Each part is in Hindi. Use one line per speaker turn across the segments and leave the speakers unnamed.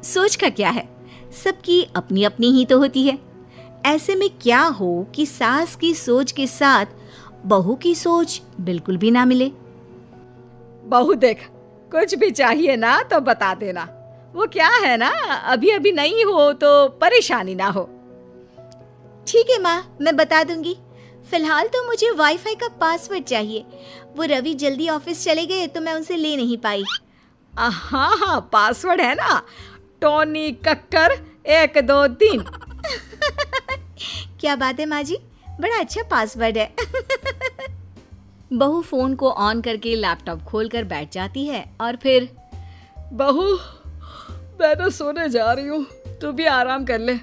सोच का क्या है, सबकी अपनी अपनी ही तो होती है। ऐसे में क्या हो कि सास की सोच के साथ बहू की सोच बिल्कुल भी ना मिले।
बहू देख, कुछ भी चाहिए ना तो बता देना। वो क्या है ना, अभी अभी नहीं हो तो परेशानी ना हो।
ठीक है माँ, मैं बता दूंगी। फिलहाल तो मुझे वाईफाई का पासवर्ड चाहिए। वो रवि जल्दी ऑफिस चले गए तो मैं उनसे ले नहीं पाई।
हाँ हाँ, पासवर्ड है ना, टोनी कक्कर 123।
क्या बात है माँ जी, बड़ा अच्छा पासवर्ड है। बहू फोन को ऑन करके लैपटॉप खोलकर बैठ जाती है और फिर,
बहू मैं तो सोने जा रही हूँ, तू भी आराम कर ले,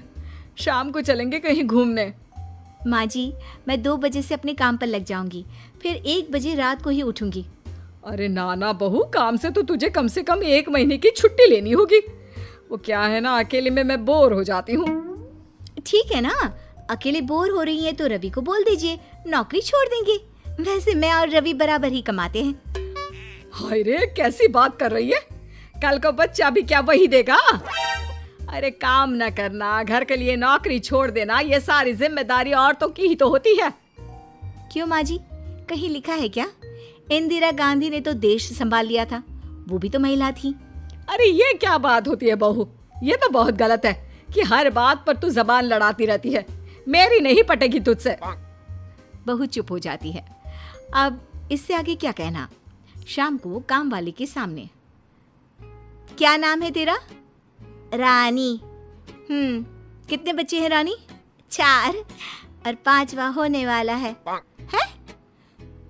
शाम को चलेंगे कहीं घूमने।
माँ जी, मैं 2 बजे से अपने काम पर लग जाऊंगी, फिर 1 बजे रात को ही उठूंगी।
अरे नाना बहू, काम से तो तुझे कम से कम 1 महीने की छुट्टी लेनी होगी। वो क्या है ना, अकेले में मैं बोर हो जाती हूँ।
ठीक है ना, अकेले बोर हो रही हैं तो रवि को बोल दीजिए, नौकरी छोड़ देंगे। वैसे मैं और रवि बराबर ही कमाते हैं।
हाय रे, कैसी बात कर रही है, कल को बच्चा भी क्या वही देगा। अरे काम न करना, घर के लिए नौकरी छोड़ देना, ये सारी जिम्मेदारी औरतों की ही तो होती है।
क्यों माँ जी, कहीं लिखा है क्या? इंदिरा गांधी ने तो देश संभाल लिया था, वो भी तो महिला थी।
अरे ये क्या बात होती है बहू, ये तो बहुत गलत है कि हर बात पर तू जबान लड़ाती रहती है। मेरी नहीं पटेगी तुझसे।
बहू चुप हो जाती है। अब इससे आगे क्या कहना। शाम को काम वाले के सामने, क्या नाम है तेरा? रानी। कितने बच्चे हैं रानी? 4, और 5वां होने वाला है। हैं?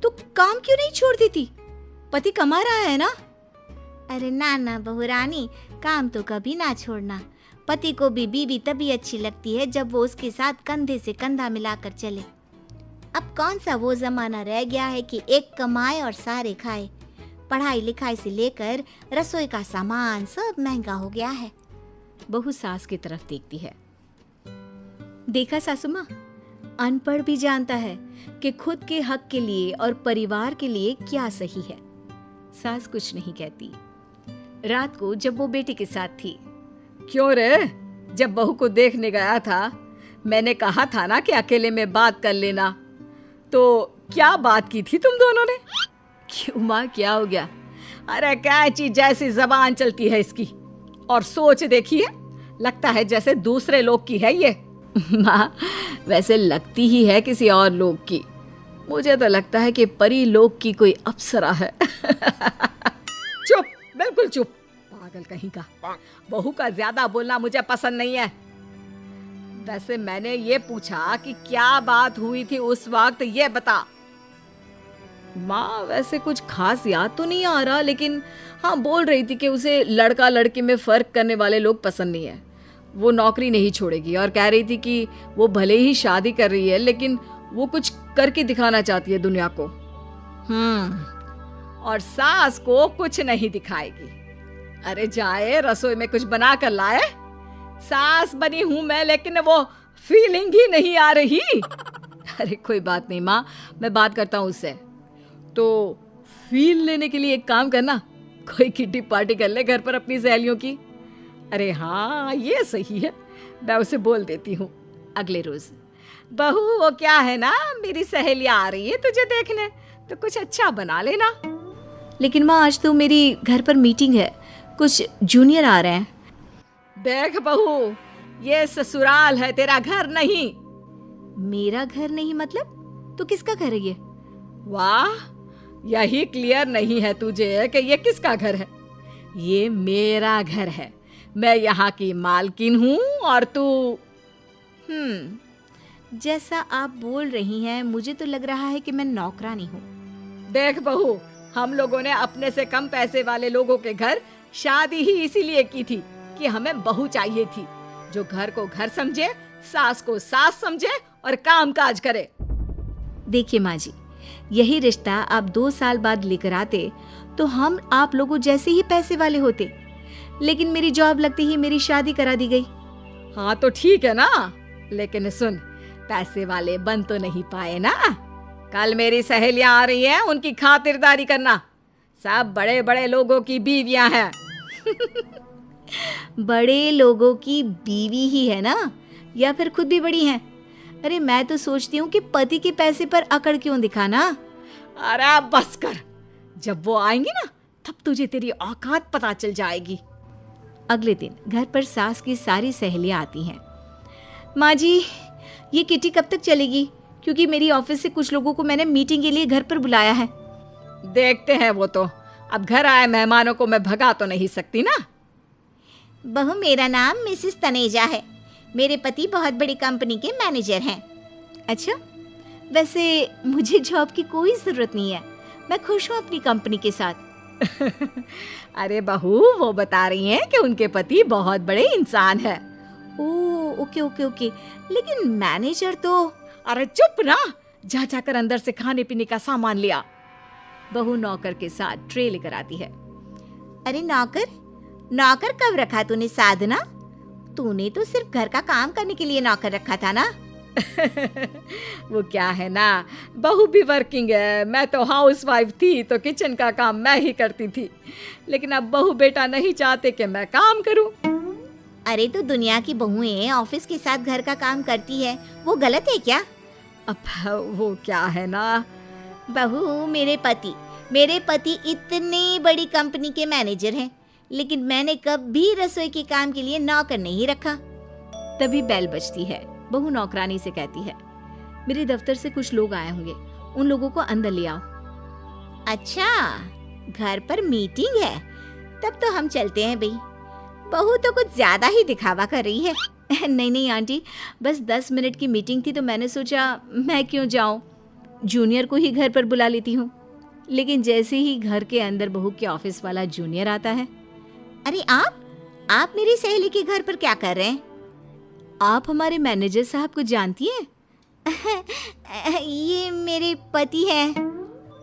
तू काम क्यों नहीं छोड़ देती? पति कमा रहा है ना? अरे ना बहू रानी, काम तो कभी ना छोड़ना। पति को भी बीवी तभी अच्छी लगती है जब वो उसके साथ कंधे से कंधा मिलाकर चले। अब कौन सा वो जमाना रह गया है कि एक कमाए और सारे खाए। पढ़ाई लिखाई से लेकर रसोई का सामान सब महंगा हो गया है। बहू सास की तरफ देखती है। देखा सासू माँ, अनपढ़ भी जानता है कि खुद के हक के लिए और परिवार के लिए क्या सही है। सास कुछ नहीं कहती। रात को जब वो बेटी के साथ थी,
क्यों रे, जब बहू को देखने गया था मैंने कहा था ना कि अकेले में बात कर लेना, तो क्या बात की थी तुम दोनों ने?
क्यों माँ, क्या हो गया?
अरे कैची जैसी जबान चलती है इसकी, और सोच देखी है, लगता है जैसे दूसरे लोग की है ये।
माँ, वैसे लगती ही है किसी और लोग की। मुझे तो लगता है कि परी लोक की कोई अप्सरा है।
चुप, बिल्कुल चुप, पागल कहीं का। बहू का ज्यादा बोलना मुझे पसंद नहीं है। वैसे मैंने ये पूछा कि क्या बात हुई थी उस वक्त, ये बता।
माँ, वैसे कुछ खास याद तो नहीं आ रहा, लेकिन हाँ बोल रही थी कि उसे लड़का लड़की में फर्क करने वाले लोग पसंद नहीं है। वो नौकरी नहीं छोड़ेगी और कह रही थी कि वो भले ही शादी कर रही है लेकिन वो कुछ करके दिखाना चाहती है दुनिया को।
और सास को कुछ नहीं दिखाएगी। अरे जाए रसोई में कुछ बना कर लाए। सास बनी हूं मैं, लेकिन वो फीलिंग ही नहीं आ रही।
अरे कोई बात नहीं माँ, मैं बात करता हूँ उससे। तो फील लेने के लिए एक काम करना, कोई किटी पार्टी कर ले घर पर अपनी सहेलियों की।
अरे हाँ, ये सही है, मैं उसे बोल देती हूँ
अगले रोज।
बहू वो क्या है ना, मेरी सहेलियाँ आ रही है तुझे देखने, तो कुछ अच्छा बना लेना।
लेकिन माँ, आज तो मेरी घर पर मीटिंग है, कुछ जूनियर आ रहे हैं।
देख बहू, ये ससुराल है, तेरा घर नहीं।
मेरा घर नहीं मतलब? तो किसका घर है ये?
वाह, यही क्लियर नहीं है तुझे कि ये किसका घर है? ये मेरा घर है, मैं यहाँ की मालकिन हूँ और तू।
जैसा आप बोल रही हैं मुझे तो लग रहा है कि मैं नौकरानी हूँ।
देख बहू, हम लोगों ने अपने से कम पैसे वाले लोगों के घर शादी ही इसीलिए की थी कि हमें बहू चाहिए थी जो घर को घर समझे, सास को सास समझे और काम काज करे।
देखिए माँ जी, यही रिश्ता आप 2 साल बाद लेकर आते तो हम आप लोगों जैसे ही पैसे वाले होते, लेकिन मेरी जॉब लगते ही मेरी शादी करा दी गई।
हाँ तो ठीक है ना, लेकिन सुन, पैसे वाले बन तो नहीं पाए ना। कल मेरी सहेलियां आ रही हैं, उनकी खातिरदारी करना। सब बड़े बड़े लोगों की बीवियां हैं।
बड़े लोगों की बीवी ही है ना, या फिर खुद भी बड़ी हैं? अरे मैं तो सोचती हूँ कि पति के पैसे पर अकड़ क्यों दिखाना।
अरे बस कर, जब वो आएंगी ना तब तुझे तेरी औकात पता चल जाएगी।
अगले दिन घर पर सास की सारी सहेलियां आती हैं। माँ जी, ये किटी कब तक चलेगी? क्योंकि मेरी ऑफिस से कुछ लोगों को मैंने मीटिंग के लिए घर पर बुलाया है।
देखते हैं वो तो, अब घर आए मेहमानों को मैं भगा तो नहीं सकती ना।
बहू, मेरा नाम मिसेस तनेजा है। मेरे पति बहुत बड़ी कंपनी के मैनेजर हैं। अच्छा, वैसे मुझे जॉब की कोई ज़रूरत नहीं है, मैं खुश हूँ अपनी कंपनी के साथ।
अरे बहू, वो बता रही हैं कि उनके पति बहुत बड़े इंसान हैं।
ओह, ओके ओके ओके, लेकिन मैनेजर तो।
अरे चुप ना, जा जाकर अंदर से खाने पीने का सामान लिया।
बहू नौकर के साथ ट्रे लेकर आती है। अरे नौकर, नौकर कब रखा तूने साधना? तूने तो सिर्फ घर का काम करने के लिए नौकर रखा था ना।
वो क्या है ना, बहू भी वर्किंग है, मैं तो हाउस वाइफ थी तो किचन का काम मैं ही करती थी। लेकिन अब बहू बेटा नहीं चाहते कि मैं काम करूं।
अरे तो दुनिया की बहुएं ऑफिस के साथ घर का काम करती है, वो गलत है क्या?
अब वो क्या है ना
बहू, मेरे पति इतनी बड़ी कंपनी के मैनेजर हैं, लेकिन मैंने कभी रसोई के काम के लिए नौकर नहीं रखा। तभी बेल बजती है। बहू नौकरानी से कहती है, मेरे दफ्तर से कुछ लोग आए होंगे, उन लोगों को अंदर ले आओ। अच्छा, घर पर मीटिंग है, तब तो हम चलते हैं भाई। बहू तो कुछ ज्यादा ही दिखावा कर रही है। नहीं नहीं आंटी, बस 10 मिनट की मीटिंग थी तो मैंने सोचा मैं क्यों जाऊं, जूनियर को ही घर पर बुला लेती हूँ। लेकिन जैसे ही घर के अंदर बहू के ऑफिस वाला जूनियर आता है। अरे आप मेरी सहेली के घर पर क्या कर रहे हैं? आप हमारे मैनेजर साहब को जानती हैं? ये मेरे पति हैं।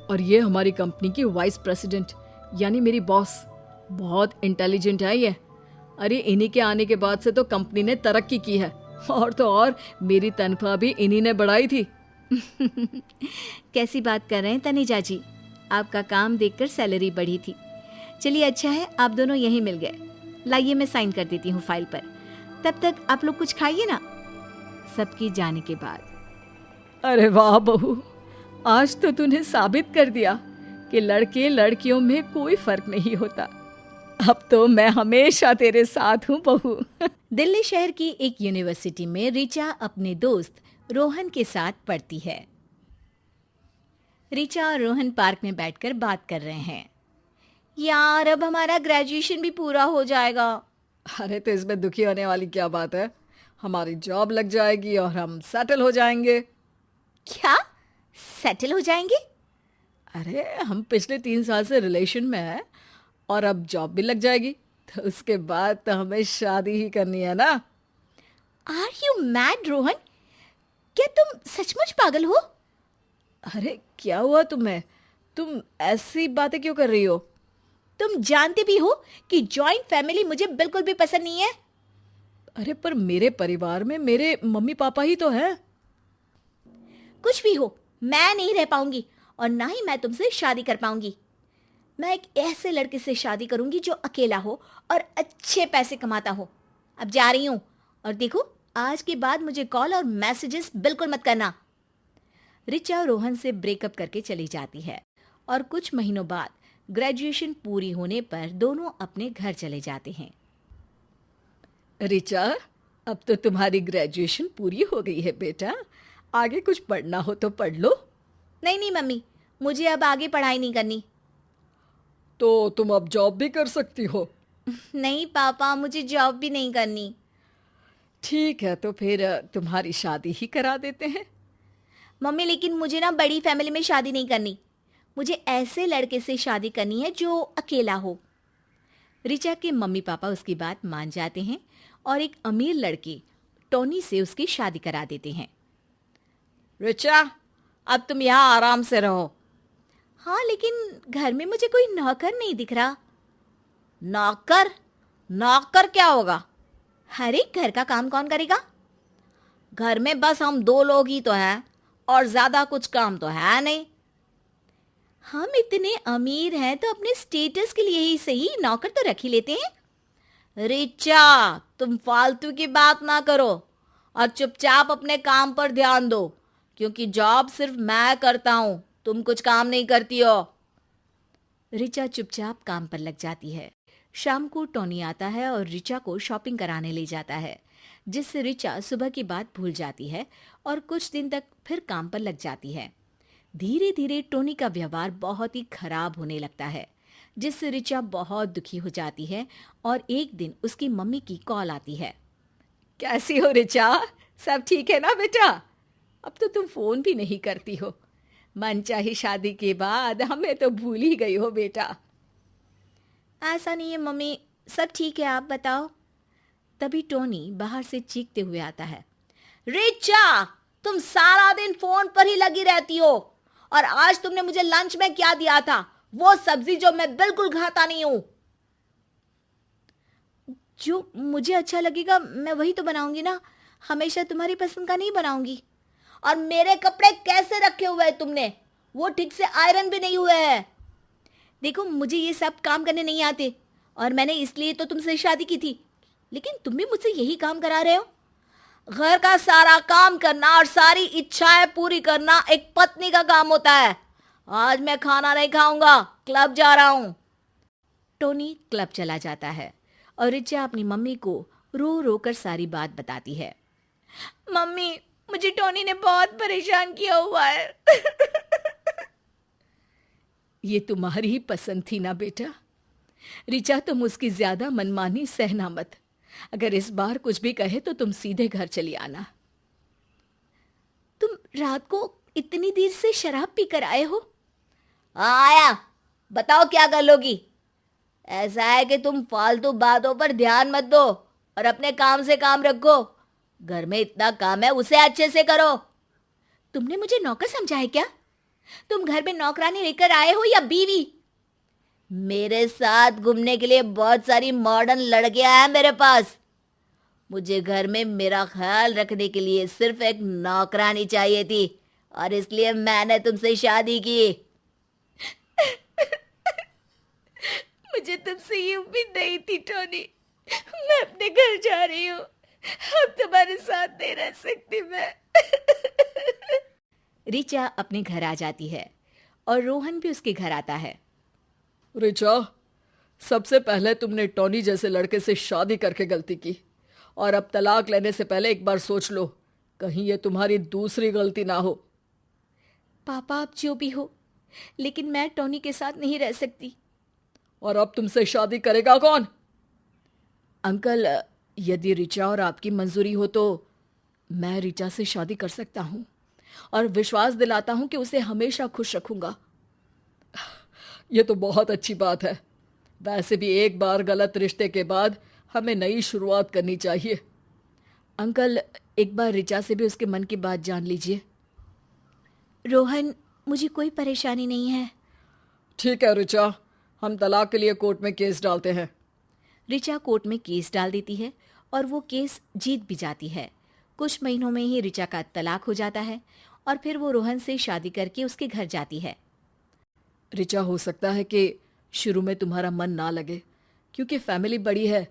और ये हमारी कंपनी की वाइस प्रेसिडेंट, यानी मेरी बॉस। बहुत इंटेलिजेंट है ये। अरे इन्हीं के आने के बाद से तो कंपनी ने तरक्की की है, और तो और मेरी तनख्वाह भी इन्हीं ने बढ़ाई थी।
कैसी बात कर रहे हैं तनेजा जी, आपका काम देखकर सैलरी बढ़ी थी। चलिए अच्छा है, आप दोनों यहीं मिल गए। लाइए मैं साइन कर देती हूँ फाइल पर, तब तक आप लोग कुछ खाइए ना। सबकी जाने के बाद।
अरे वाह बहू, आज तो तूने साबित कर दिया कि लड़के लड़कियों में कोई फर्क नहीं होता। अब तो मैं हमेशा तेरे साथ हूँ बहू।
दिल्ली शहर की एक यूनिवर्सिटी में रिचा अपने दोस्त रोहन के साथ पढ़ती है। रिचा और रोहन पार्क में बैठकर बात कर रहे हैं। यार, अब हमारा ग्रेजुएशन भी पूरा हो जाएगा।
अरे तो इसमें दुखी होने वाली क्या बात है, हमारी जॉब लग जाएगी और हम सेटल हो जाएंगे।
क्या सेटल हो जाएंगे?
अरे हम पिछले 3 साल से रिलेशन में हैं और अब जॉब भी लग जाएगी, तो उसके बाद तो हमें शादी ही करनी है ना।
Are you mad Rohan? क्या तुम सचमुच पागल हो?
अरे क्या हुआ तुम्हें, तुम ऐसी बातें क्यों कर रही हो?
तुम जानते भी हो कि जॉइंट फैमिली मुझे बिल्कुल भी पसंद नहीं है।
अरे पर मेरे परिवार में मेरे मम्मी पापा ही तो हैं।
कुछ भी हो, मैं नहीं रह पाऊंगी और ना ही मैं तुमसे शादी कर पाऊंगी। मैं एक ऐसे लड़के से शादी करूंगी जो अकेला हो और अच्छे पैसे कमाता हो। अब जा रही हूं, और देखो आज के बाद मुझे कॉल और मैसेजेस बिल्कुल मत करना। रिचा रोहन से ब्रेकअप करके चली जाती है और कुछ महीनों बाद ग्रेजुएशन पूरी होने पर दोनों अपने घर चले जाते हैं।
रिचा, अब तो तुम्हारी ग्रेजुएशन पूरी हो गई है बेटा, आगे कुछ पढ़ना हो तो पढ़ लो।
नहीं नहीं मम्मी, मुझे अब आगे पढ़ाई नहीं करनी।
तो तुम अब जॉब भी कर सकती हो।
नहीं पापा, मुझे जॉब भी नहीं करनी।
ठीक है, तो फिर तुम्हारी शादी ही करा देते हैं।
मम्मी, लेकिन मुझे ना बड़ी फैमिली में शादी नहीं करनी। मुझे ऐसे लड़के से शादी करनी है जो अकेला हो। रिचा के मम्मी पापा उसकी बात मान जाते हैं और एक अमीर लड़की टोनी से उसकी शादी करा देते हैं।
रिचा, अब तुम यहाँ आराम से रहो।
हाँ, लेकिन घर में मुझे कोई नौकर नहीं दिख रहा।
नौकर? नौकर क्या होगा?
अरे घर का काम कौन करेगा?
घर में बस हम 2 लोग ही तो हैं और ज्यादा कुछ काम तो है नहीं।
हम इतने अमीर हैं तो अपने स्टेटस के लिए ही सही नौकर तो रख ही लेते हैं।
रिचा, तुम फालतू की बात ना करो और चुपचाप अपने काम पर ध्यान दो, क्योंकि जॉब सिर्फ मैं करता हूं, तुम कुछ काम नहीं करती हो।
रिचा चुपचाप काम पर लग जाती है। शाम को टॉनी आता है और रिचा को शॉपिंग कराने ले जाता है, जिससे रिचा सुबह की बात भूल जाती है और कुछ दिन तक फिर काम पर लग जाती है। धीरे धीरे टोनी का व्यवहार बहुत ही खराब होने लगता है, जिससे रिचा बहुत दुखी हो जाती है और एक दिन उसकी मम्मी की कॉल आती है।
कैसी हो रिचा? सब ठीक है ना बेटा? अब तो तुम फोन भी नहीं करती हो। मनचाही शादी के बाद हमें तो भूल ही गई हो बेटा।
ऐसा नहीं है मम्मी, सब ठीक है, आप बताओ। तभी टोनी बाहर से चीखते हुए आता है।
रिचा, तुम सारा दिन फोन पर ही लगी रहती हो और आज तुमने मुझे लंच में क्या दिया था? वो सब्जी जो मैं बिल्कुल खाता नहीं हूं।
जो मुझे अच्छा लगेगा मैं वही तो बनाऊंगी ना, हमेशा तुम्हारी पसंद का नहीं बनाऊंगी।
और मेरे कपड़े कैसे रखे हुए हैं तुमने? वो ठीक से आयरन भी नहीं हुए हैं।
देखो, मुझे ये सब काम करने नहीं आते और मैंने इसलिए तो तुमसे शादी की थी, लेकिन तुम भी मुझसे यही काम करा रहे हो।
घर का सारा काम करना और सारी इच्छाएं पूरी करना एक पत्नी का काम होता है। आज मैं खाना नहीं खाऊंगा, क्लब जा रहा हूं।
टोनी क्लब चला जाता है और रिचा अपनी मम्मी को रो रो कर सारी बात बताती है।
मम्मी, मुझे टोनी ने बहुत परेशान किया हुआ है।
ये तुम्हारी ही पसंद थी ना बेटा? रिचा, तुम उसकी ज्यादा मनमानी सहना मत। अगर इस बार कुछ भी कहे तो तुम सीधे घर चली आना।
तुम रात को इतनी देर से शराब पी कर आए हो?
आया, बताओ क्या कर लोगी? ऐसा है कि तुम फालतू बातों पर ध्यान मत दो और अपने काम से काम रखो। घर में इतना काम है, उसे अच्छे से करो।
तुमने मुझे नौकर समझा है क्या? तुम घर में नौकरानी लेकर आए हो या बीवी?
मेरे साथ घूमने के लिए बहुत सारी मॉडर्न लड़कियां हैं मेरे पास। मुझे घर में मेरा ख्याल रखने के लिए सिर्फ एक नौकरानी चाहिए थी और इसलिए मैंने तुमसे शादी की।
मुझे तुमसे ये उम्मीद नहीं थी टोनी। मैं अपने घर जा रही हूँ, अब तुम्हारे साथ नहीं रह सकती मैं।
रिचा अपने घर आ जाती है और रोहन भी उसके घर आता है।
रिचा, सबसे पहले तुमने टोनी जैसे लड़के से शादी करके गलती की और अब तलाक लेने से पहले एक बार सोच लो, कहीं ये तुम्हारी दूसरी गलती ना हो।
पापा, आप जो भी हो, लेकिन मैं टोनी के साथ नहीं रह सकती।
और अब तुमसे शादी करेगा कौन? अंकल, यदि रिचा और आपकी मंजूरी हो तो मैं रिचा से शादी कर सकता हूँ और विश्वास दिलाता हूँ कि उसे हमेशा खुश रखूंगा। ये तो बहुत अच्छी बात है। वैसे भी एक बार गलत रिश्ते के बाद हमें नई शुरुआत करनी चाहिए। अंकल, एक बार रिचा से भी उसके मन की बात जान लीजिए।
रोहन, मुझे कोई परेशानी नहीं है।
ठीक है रिचा, हम तलाक के लिए कोर्ट में केस डालते हैं।
रिचा कोर्ट में केस डाल देती है और वो केस जीत भी जाती है। कुछ महीनों में ही रिचा का तलाक हो जाता है और फिर वो रोहन से शादी करके उसके घर जाती है।
रिचा, हो सकता है कि शुरू में तुम्हारा मन ना लगे क्योंकि फैमिली बड़ी है,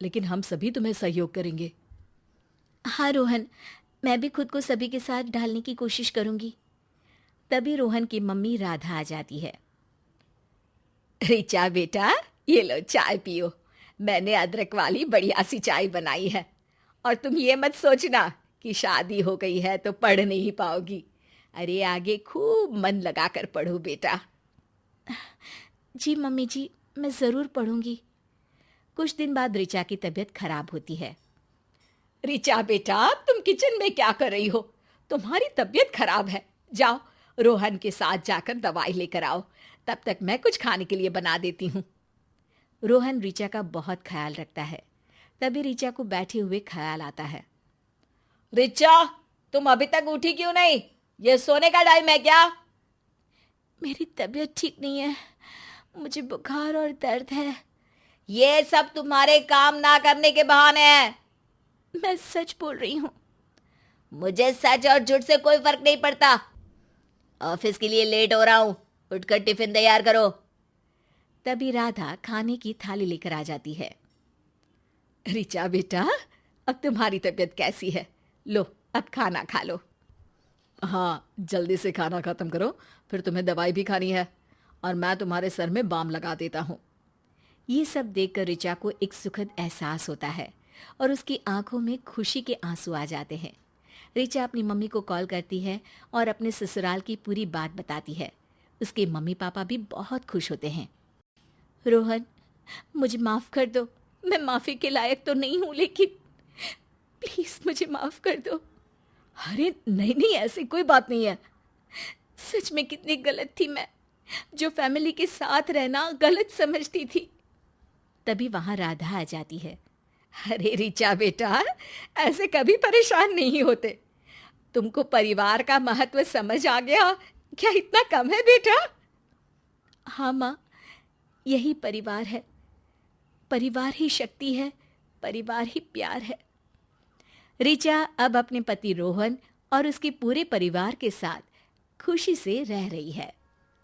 लेकिन हम सभी तुम्हें सहयोग करेंगे।
हाँ रोहन, मैं भी खुद को सभी के साथ ढालने की कोशिश करूंगी। तभी रोहन की मम्मी राधा आ जाती है।
रिचा बेटा, ये लो चाय पियो। मैंने अदरक वाली बढ़िया सी चाय बनाई है। और तुम ये मत सोचना कि शादी हो गई है तो पढ़ नहीं पाओगी। अरे आगे खूब मन लगा कर पढ़ो बेटा।
जी मम्मी जी, मैं ज़रूर पढ़ूंगी। कुछ दिन बाद रिचा की तबीयत खराब होती है।
रिचा बेटा, तुम किचन में क्या कर रही हो? तुम्हारी तबीयत खराब है। जाओ रोहन के साथ जाकर दवाई लेकर आओ, तब तक मैं कुछ खाने के लिए बना देती हूँ।
रोहन रिचा का बहुत ख्याल रखता है। तभी रिचा को बैठे हुए ख्याल आता है।
रिचा, तुम अभी तक उठी क्यों नहीं? ये सोने का टाइम है क्या?
मेरी तबीयत ठीक नहीं है, मुझे बुखार और दर्द है।
ये सब तुम्हारे काम ना करने के बहाने हैं।
मैं सच बोल रही हूँ।
मुझे सच और झूठ से कोई फर्क नहीं पड़ता। ऑफिस के लिए लेट हो रहा हूँ, उठकर टिफिन तैयार करो।
तभी राधा खाने की थाली लेकर आ जाती है।
रिचा बेटा, अब तुम्हारी तबीयत कैसी है? लो अब खाना खा लो। हाँ, जल्दी से खाना खत्म करो, फिर तुम्हें दवाई भी खानी है और मैं तुम्हारे सर में बाम लगा देता हूँ।
ये सब देखकर ऋचा को एक सुखद एहसास होता है और उसकी आंखों में खुशी के आंसू आ जाते हैं। ऋचा अपनी मम्मी को कॉल करती है और अपने ससुराल की पूरी बात बताती है। उसके मम्मी पापा भी बहुत खुश होते हैं। रोहन, मुझे माफ़ कर दो। मैं माफ़ी के लायक तो नहीं हूँ, लेकिन प्लीज़ मुझे माफ़ कर दो।
अरे नहीं नहीं, ऐसी कोई बात नहीं है।
सच में कितनी गलत थी मैं, जो फैमिली के साथ रहना गलत समझती थी। तभी वहाँ राधा आ जाती है।
अरे रिचा बेटा, ऐसे कभी परेशान नहीं होते। तुमको परिवार का महत्व समझ आ गया? क्या इतना कम है बेटा?
हाँ माँ, यही परिवार है। परिवार ही शक्ति है, परिवार ही प्यार है। ऋचा अब अपने पति रोहन और उसके पूरे परिवार के साथ खुशी से रह रही है।